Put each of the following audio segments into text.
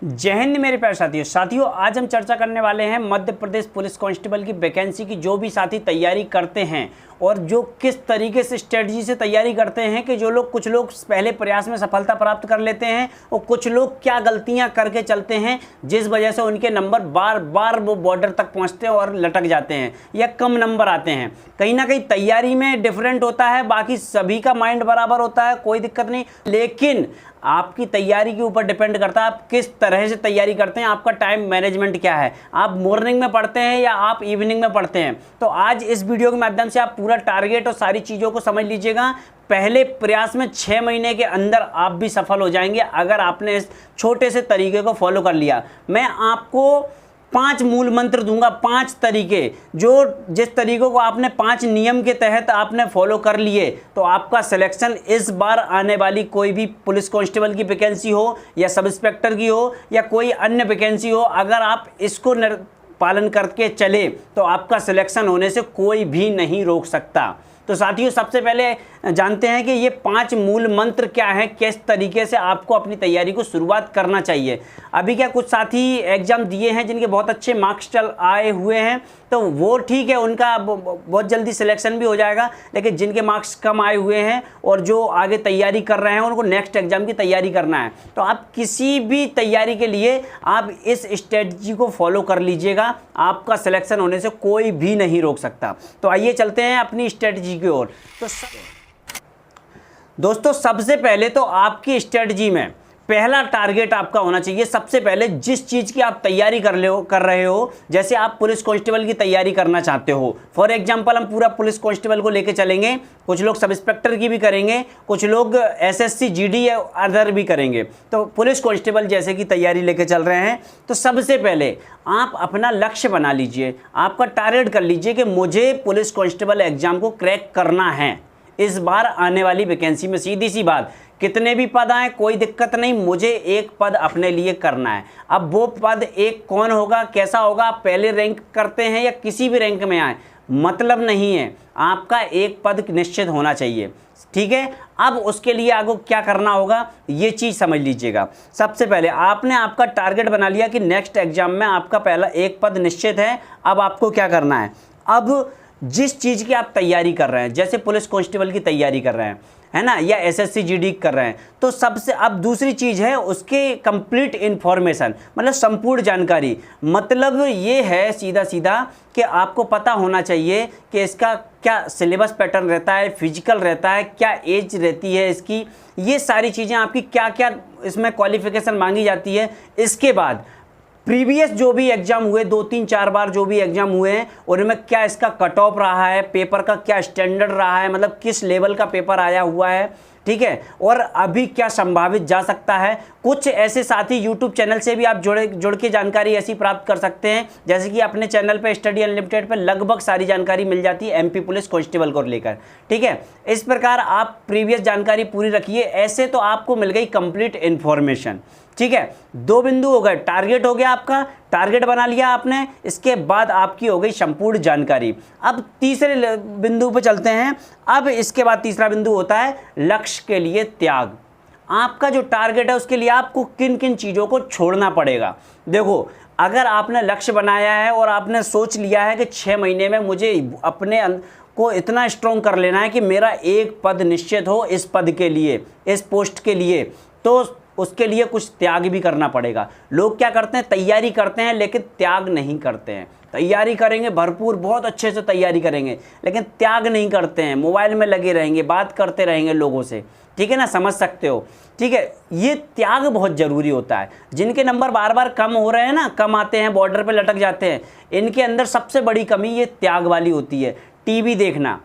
जय हिंद मेरे प्यारे साथियों, आज हम चर्चा करने वाले हैं मध्य प्रदेश पुलिस कांस्टेबल की वैकेंसी की। जो भी साथी तैयारी करते हैं और जो किस तरीके से स्ट्रेटजी से तैयारी करते हैं कि जो लोग कुछ लोग पहले प्रयास में सफलता प्राप्त कर लेते हैं और कुछ लोग क्या गलतियां करके चलते हैं जिस वजह से उनके नंबर बार बार वो बॉर्डर तक पहुंचते हैं और लटक जाते हैं या कम नंबर आते हैं। कहीं ना कहीं तैयारी में डिफरेंट होता है, बाकी सभी का माइंड बराबर होता है, कोई दिक्कत नहीं, लेकिन आपकी तैयारी के ऊपर डिपेंड करता है आप किस तरह से तैयारी करते हैं, आपका टाइम मैनेजमेंट क्या है, आप मॉर्निंग में पढ़ते हैं या आप इवनिंग में पढ़ते हैं। तो आज इस वीडियो के माध्यम से आप पूरा टारगेट और सारी चीज़ों को समझ लीजिएगा। पहले प्रयास में 6 महीने के अंदर आप भी सफल हो जाएंगे अगर आपने इस छोटे से तरीके को फॉलो कर लिया। मैं आपको 5 मूल मंत्र दूंगा, 5 तरीके, जो जिस तरीकों को आपने 5 नियम के तहत आपने फॉलो कर लिए तो आपका सिलेक्शन इस बार आने वाली कोई भी पुलिस कांस्टेबल की वैकेंसी हो या सब इंस्पेक्टर की हो या कोई अन्य वैकेंसी हो, अगर आप इसको पालन करके चले तो आपका सिलेक्शन होने से कोई भी नहीं रोक सकता। तो साथियों, सबसे पहले जानते हैं कि ये 5 मूल मंत्र क्या हैं, किस तरीके से आपको अपनी तैयारी को शुरुआत करना चाहिए। अभी क्या कुछ साथी एग्जाम दिए हैं जिनके बहुत अच्छे मार्क्स चल आए हुए हैं, तो वो ठीक है, उनका बहुत जल्दी सिलेक्शन भी हो जाएगा। लेकिन जिनके मार्क्स कम आए हुए हैं और जो आगे तैयारी कर रहे हैं उनको नेक्स्ट एग्जाम की तैयारी करना है, तो आप किसी भी तैयारी के लिए आप इस स्ट्रेटजी को फॉलो कर लीजिएगा, आपका सिलेक्शन होने से कोई भी नहीं रोक सकता। तो आइए चलते हैं अपनी स्ट्रेटजी की ओर। तो दोस्तों, सबसे पहले तो आपकी स्ट्रेटजी में पहला टारगेट आपका होना चाहिए, सबसे पहले जिस चीज़ की आप तैयारी कर रहे हो, जैसे आप पुलिस कांस्टेबल की तैयारी करना चाहते हो। फॉर एग्जांपल हम पूरा पुलिस कांस्टेबल को लेके चलेंगे, कुछ लोग सब इंस्पेक्टर की भी करेंगे, कुछ लोग एसएससी जीडी या अदर भी करेंगे। तो पुलिस कांस्टेबल जैसे की तैयारी लेके चल रहे हैं, तो सबसे पहले आप अपना लक्ष्य बना लीजिए, आपका टारगेट कर लीजिए कि मुझे पुलिस कांस्टेबल एग्जाम को क्रैक करना है इस बार आने वाली वैकेंसी में। सीधी सी बात, कितने भी पद आए कोई दिक्कत नहीं, मुझे एक पद अपने लिए करना है। अब वो पद एक कौन होगा, कैसा होगा, आप पहले रैंक करते हैं या किसी भी रैंक में आए, मतलब नहीं है, आपका एक पद निश्चित होना चाहिए, ठीक है। अब उसके लिए आपको क्या करना होगा ये चीज़ समझ लीजिएगा। सबसे पहले आपने आपका टारगेट बना लिया कि नेक्स्ट एग्जाम में आपका पहला एक पद निश्चित है। अब आपको क्या करना है, अब जिस चीज़ की आप तैयारी कर रहे हैं, जैसे पुलिस कांस्टेबल की तैयारी कर रहे हैं, है ना, या एसएससी जीडी कर रहे हैं, तो सबसे अब दूसरी चीज़ है उसके कंप्लीट इन्फॉर्मेशन, मतलब संपूर्ण जानकारी। मतलब ये है सीधा सीधा कि आपको पता होना चाहिए कि इसका क्या सिलेबस पैटर्न रहता है, फिजिकल रहता है, क्या एज रहती है इसकी, ये सारी चीज़ें आपकी क्या क्या इसमें क्वालिफिकेशन मांगी जाती है। इसके बाद प्रीवियस जो भी एग्जाम हुए, 2 3 4 बार जो भी एग्जाम हुए हैं उनमें क्या इसका कट ऑफ रहा है, पेपर का क्या स्टैंडर्ड रहा है, मतलब किस लेवल का पेपर आया हुआ है, ठीक है, और अभी क्या संभावित जा सकता है। कुछ ऐसे साथी यूट्यूब चैनल से भी आप जुड़ के जानकारी ऐसी प्राप्त कर सकते हैं, जैसे कि अपने चैनल पे स्टडी अनलिमिटेड पे लगभग सारी जानकारी मिल जाती है एमपी पुलिस कांस्टेबल को लेकर, ठीक है। इस प्रकार आप प्रीवियस जानकारी पूरी रखिए, ऐसे तो आपको मिल गई कंप्लीट इन्फॉर्मेशन, ठीक है। 2 बिंदु हो गए, टारगेट हो गया आपका, टारगेट बना लिया आपने, इसके बाद आपकी हो गई संपूर्ण जानकारी। अब तीसरे बिंदु पे चलते हैं। अब इसके बाद तीसरा बिंदु होता है लक्ष्य के लिए त्याग। आपका जो टारगेट है उसके लिए आपको किन किन चीज़ों को छोड़ना पड़ेगा। देखो, अगर आपने लक्ष्य बनाया है और आपने सोच लिया है कि 6 महीने में मुझे अपने को इतना स्ट्रॉन्ग कर लेना है कि मेरा एक पद निश्चित हो इस पद के लिए, इस पोस्ट के लिए, तो उसके लिए कुछ त्याग भी करना पड़ेगा। लोग क्या करते हैं, तैयारी करते हैं लेकिन त्याग नहीं करते हैं। तैयारी करेंगे भरपूर, बहुत अच्छे से तैयारी करेंगे, लेकिन त्याग नहीं करते हैं, मोबाइल में लगे रहेंगे, बात करते रहेंगे लोगों से, ठीक है ना, समझ सकते हो, ठीक है। ये त्याग बहुत ज़रूरी होता है। जिनके नंबर बार बार कम हो रहे हैं ना, कम आते हैं, बॉर्डर पे लटक जाते हैं, इनके अंदर सबसे बड़ी कमी ये त्याग वाली होती है। टीवी देखना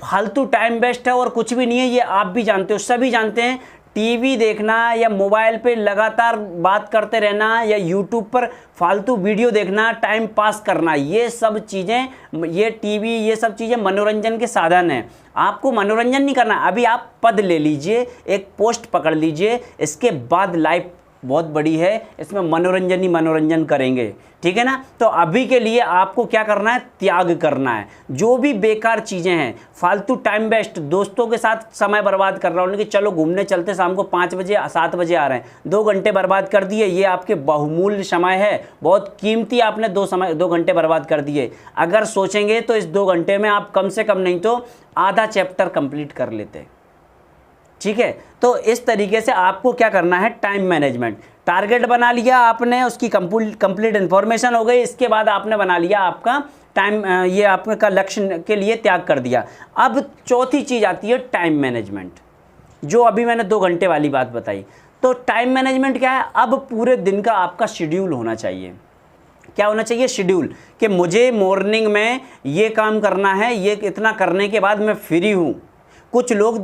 फालतू टाइम वेस्ट है और कुछ भी नहीं है, ये आप भी जानते हो, सभी जानते हैं। टीवी देखना या मोबाइल पे लगातार बात करते रहना या यूट्यूब पर फालतू वीडियो देखना, टाइम पास करना, ये सब चीज़ें, ये टीवी, ये सब चीज़ें मनोरंजन के साधन हैं। आपको मनोरंजन नहीं करना, अभी आप पद ले लीजिए, एक पोस्ट पकड़ लीजिए, इसके बाद लाइफ बहुत बड़ी है, इसमें मनोरंजन ही मनोरंजन करेंगे, ठीक है ना। तो अभी के लिए आपको क्या करना है, त्याग करना है। जो भी बेकार चीज़ें हैं, फालतू टाइम वेस्ट, दोस्तों के साथ समय बर्बाद कर रहा हूँ कि चलो घूमने चलते शाम को 5 बजे 7 बजे आ रहे हैं, 2 घंटे बर्बाद कर दिए, ये आपके बहुमूल्य समय है, बहुत कीमती, आपने 2 घंटे बर्बाद कर दिए। अगर सोचेंगे तो इस 2 घंटे में आप कम से कम नहीं तो आधा चैप्टर कंप्लीट कर लेते, ठीक है। तो इस तरीके से आपको क्या करना है, टाइम मैनेजमेंट। टारगेट बना लिया आपने, उसकी कंप्लीट इन्फॉर्मेशन हो गई, इसके बाद आपने बना लिया आपका टाइम, ये आपका लक्ष्य के लिए त्याग कर दिया। अब चौथी चीज़ आती है टाइम मैनेजमेंट, जो अभी मैंने 2 घंटे वाली बात बताई। तो टाइम मैनेजमेंट क्या है, अब पूरे दिन का आपका शेड्यूल होना चाहिए। क्या होना चाहिए, शेड्यूल, कि मुझे मॉर्निंग में ये काम करना है, ये इतना करने के बाद मैं फ्री हूँ। कुछ लोग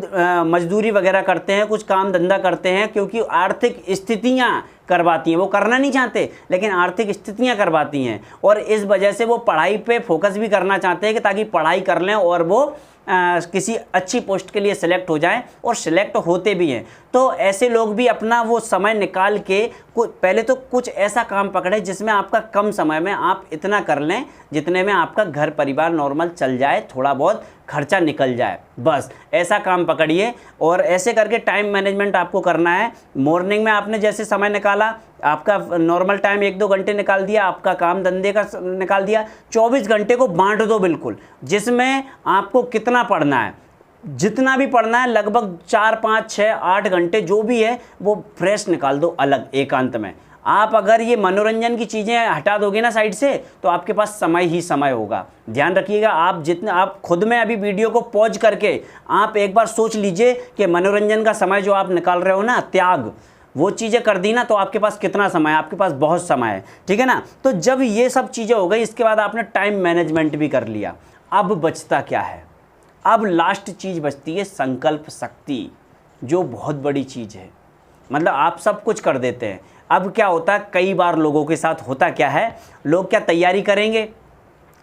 मजदूरी वगैरह करते हैं, कुछ काम धंधा करते हैं क्योंकि आर्थिक स्थितियां करवाती हैं, वो करना नहीं चाहते लेकिन आर्थिक स्थितियां करवाती हैं, और इस वजह से वो पढ़ाई पे फोकस भी करना चाहते हैं कि ताकि पढ़ाई कर लें और वो किसी अच्छी पोस्ट के लिए सिलेक्ट हो जाएं, और सिलेक्ट होते भी हैं। तो ऐसे लोग भी अपना वो समय निकाल के पहले तो कुछ ऐसा काम पकड़े जिसमें आपका कम समय में आप इतना कर लें जितने में आपका घर परिवार नॉर्मल चल जाए, थोड़ा बहुत खर्चा निकल जाए, बस ऐसा काम पकड़िए। और ऐसे करके टाइम मैनेजमेंट आपको करना है। मॉर्निंग में आपने जैसे समय निकाला, आपका नॉर्मल टाइम 1-2 घंटे निकाल दिया, आपका काम धंधे का निकाल दिया, 24 घंटे को बांट दो बिल्कुल, जिसमें आपको कितना पढ़ना है, जितना भी पढ़ना है, लगभग 4, 5, 6, 8 घंटे जो भी है वो फ्रेश निकाल दो अलग एकांत में। आप अगर ये मनोरंजन की चीज़ें हटा दोगे ना साइड से, तो आपके पास समय ही समय होगा। ध्यान रखिएगा, आप जितने आप खुद में अभी वीडियो को पॉज करके आप एक बार सोच लीजिए कि मनोरंजन का समय जो आप निकाल रहे हो ना, त्याग, वो चीज़ें कर दी ना तो आपके पास कितना समय है, आपके पास बहुत समय है, ठीक है ना। तो जब ये सब चीज़ें हो गई, इसके बाद आपने टाइम मैनेजमेंट भी कर लिया, अब बचता क्या है, अब लास्ट चीज़ बचती है संकल्प शक्ति, जो बहुत बड़ी चीज़ है। मतलब आप सब कुछ कर देते हैं, अब क्या होता है, कई बार लोगों के साथ होता क्या है, लोग क्या तैयारी करेंगे,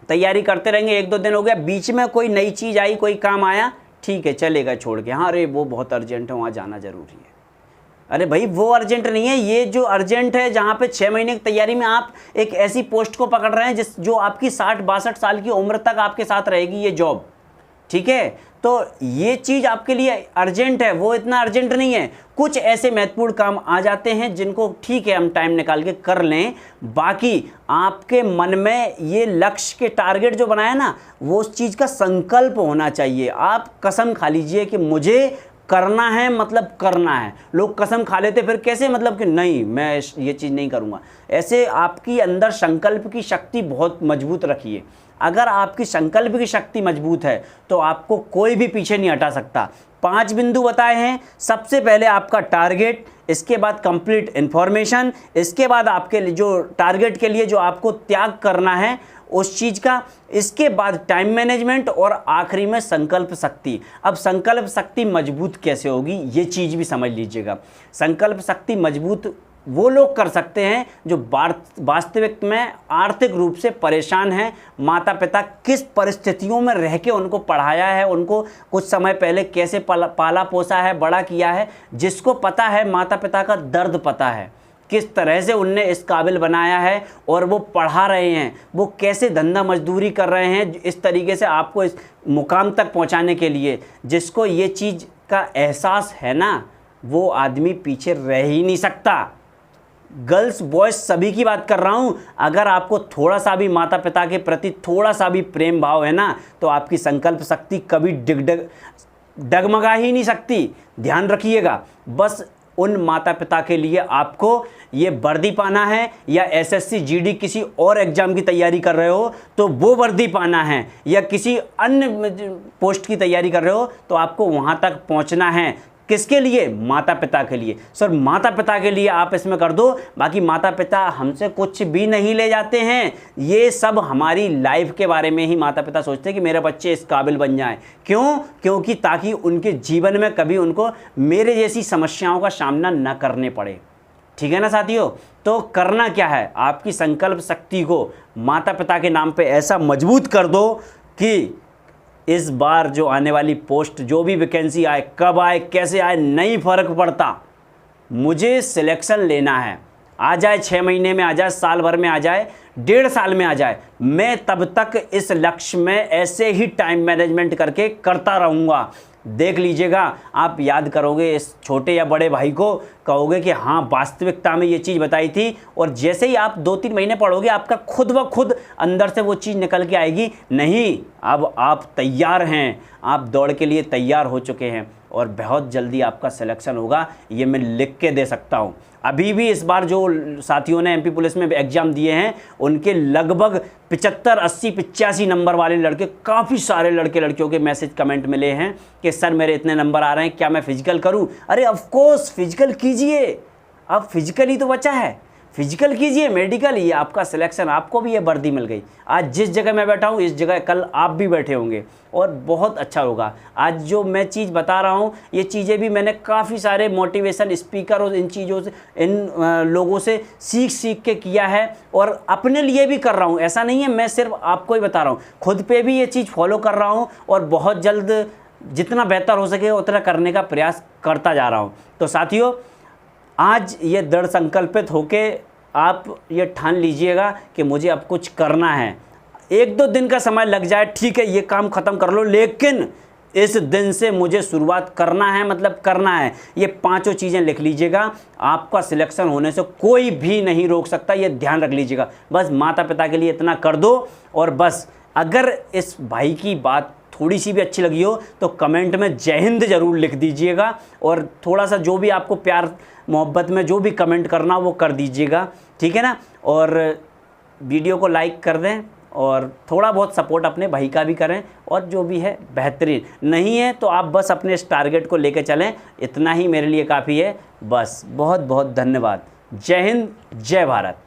तैयारी करते रहेंगे, 1-2 दिन हो गया, बीच में कोई नई चीज़ आई, कोई काम आया, ठीक है चलेगा छोड़ के, हाँ अरे वो बहुत अर्जेंट है, वहाँ जाना ज़रूरी है। अरे भाई वो अर्जेंट नहीं है, ये जो अर्जेंट है जहाँ पे 6 महीने की तैयारी में आप एक ऐसी पोस्ट को पकड़ रहे हैं जो आपकी 60-62 साल की उम्र तक आपके साथ रहेगी ये जॉब, ठीक है। तो ये चीज़ आपके लिए अर्जेंट है, वो इतना अर्जेंट नहीं है। कुछ ऐसे महत्वपूर्ण काम आ जाते हैं जिनको ठीक है हम टाइम निकाल के कर लें, बाकी आपके मन में ये लक्ष्य के टारगेट जो बनाया ना, वो उस चीज़ का संकल्प होना चाहिए। आप कसम खा लीजिए कि मुझे करना है, मतलब करना है। लोग कसम खा लेते फिर कैसे, मतलब कि नहीं मैं ये चीज़ नहीं करूँगा। ऐसे आपकी अंदर संकल्प की शक्ति बहुत मजबूत रखिए। अगर आपकी संकल्प की शक्ति मजबूत है तो आपको कोई भी पीछे नहीं हटा सकता। 5 बिंदु बताए हैं। सबसे पहले आपका टारगेट, इसके बाद कंप्लीट इन्फॉर्मेशन, इसके बाद आपके लिए जो टारगेट के लिए जो आपको त्याग करना है उस चीज़ का, इसके बाद टाइम मैनेजमेंट, और आखिरी में संकल्प शक्ति। अब संकल्प शक्ति मजबूत कैसे होगी ये चीज़ भी समझ लीजिएगा। संकल्प शक्ति मजबूत वो लोग कर सकते हैं जो वास्तविक में आर्थिक रूप से परेशान हैं। माता पिता किस परिस्थितियों में रह के उनको पढ़ाया है, उनको कुछ समय पहले कैसे पाला पोसा है, बड़ा किया है, जिसको पता है, माता पिता का दर्द पता है, किस तरह से उनने इस काबिल बनाया है, और वो पढ़ा रहे हैं, वो कैसे धंधा मजदूरी कर रहे हैं इस तरीके से आपको इस मुकाम तक पहुंचाने के लिए। जिसको ये चीज़ का एहसास है ना, वो आदमी पीछे रह ही नहीं सकता। गर्ल्स बॉयज़ सभी की बात कर रहा हूँ। अगर आपको थोड़ा सा भी माता पिता के प्रति थोड़ा सा भी प्रेम भाव है ना, तो आपकी संकल्प शक्ति कभी डगमगा ही नहीं सकती। ध्यान रखिएगा। बस उन माता पिता के लिए आपको ये वर्दी पाना है, या एसएससी जीडी किसी और एग्ज़ाम की तैयारी कर रहे हो तो वो वर्दी पाना है, या किसी अन्य पोस्ट की तैयारी कर रहे हो तो आपको वहाँ तक पहुँचना है। किसके लिए? माता पिता के लिए। सर माता पिता के लिए आप इसमें कर दो, बाकी माता पिता हमसे कुछ भी नहीं ले जाते हैं। ये सब हमारी लाइफ के बारे में ही माता पिता सोचते हैं कि मेरे बच्चे इस काबिल बन जाएं। क्यों? क्योंकि ताकि उनके जीवन में कभी उनको मेरे जैसी समस्याओं का सामना न करने पड़े। ठीक है ना साथियों? तो करना क्या है, आपकी संकल्प शक्ति को माता पिता के नाम पे ऐसा मजबूत कर दो कि इस बार जो आने वाली पोस्ट, जो भी वैकेंसी आए, कब आए कैसे आए नहीं फ़र्क पड़ता, मुझे सिलेक्शन लेना है, आ जाए 6 महीने में, आ जाए साल भर में, आ जाए 1.5 साल में, आ जाए, मैं तब तक इस लक्ष्य में ऐसे ही टाइम मैनेजमेंट करके करता रहूँगा। देख लीजिएगा, आप याद करोगे इस छोटे या बड़े भाई को, कहोगे कि हाँ वास्तविकता में ये चीज़ बताई थी। और जैसे ही आप 2-3 महीने पढ़ोगे, आपका खुद ब खुद अंदर से वो चीज़ निकल के आएगी। नहीं, अब आप तैयार हैं, आप दौड़ के लिए तैयार हो चुके हैं और बहुत जल्दी आपका सिलेक्शन होगा, ये मैं लिख के दे सकता हूँ। अभी भी इस बार जो साथियों ने एमपी पुलिस में एग्ज़ाम दिए हैं, उनके लगभग 75, 80, 85 नंबर वाले लड़के, काफ़ी सारे लड़के लड़कियों के मैसेज कमेंट मिले हैं कि सर मेरे इतने नंबर आ रहे हैं, क्या मैं फिजिकल करूं? अरे ऑफ कोर्स फिजिकल कीजिए, अब फिजिकल ही तो बचा है, फिजिकल कीजिए, मेडिकल, ये आपका सिलेक्शन, आपको भी ये वर्दी मिल गई। आज जिस जगह मैं बैठा हूँ, इस जगह कल आप भी बैठे होंगे और बहुत अच्छा होगा। आज जो मैं चीज़ बता रहा हूँ, ये चीज़ें भी मैंने काफ़ी सारे मोटिवेशन स्पीकर और इन चीज़ों से, इन लोगों से सीख के किया है और अपने लिए भी कर रहा हूँ। ऐसा नहीं है मैं सिर्फ आपको ही बता रहा हूँ, खुद पे भी ये चीज़ फॉलो कर रहा हूँ और बहुत जल्द जितना बेहतर हो सके उतना करने का प्रयास करता जा रहा हूँ। तो साथियों, आज ये दृढ़ संकल्पित होके आप ये ठान लीजिएगा कि मुझे अब कुछ करना है। 1-2 दिन का समय लग जाए, ठीक है, ये काम ख़त्म कर लो, लेकिन इस दिन से मुझे शुरुआत करना है, मतलब करना है। ये 5 चीज़ें लिख लीजिएगा, आपका सिलेक्शन होने से कोई भी नहीं रोक सकता, ये ध्यान रख लीजिएगा। बस माता पिता के लिए इतना कर दो। और बस अगर इस भाई की बात थोड़ी सी भी अच्छी लगी हो तो कमेंट में जय हिंद ज़रूर लिख दीजिएगा और थोड़ा सा जो भी आपको प्यार मोहब्बत में जो भी कमेंट करना वो कर दीजिएगा, ठीक है ना। और वीडियो को लाइक कर दें और थोड़ा बहुत सपोर्ट अपने भाई का भी करें और जो भी है बेहतरीन, नहीं है तो आप बस अपने इस टारगेट को लेकर चलें, इतना ही मेरे लिए काफ़ी है। बस बहुत बहुत धन्यवाद। जय हिंद, जय भारत।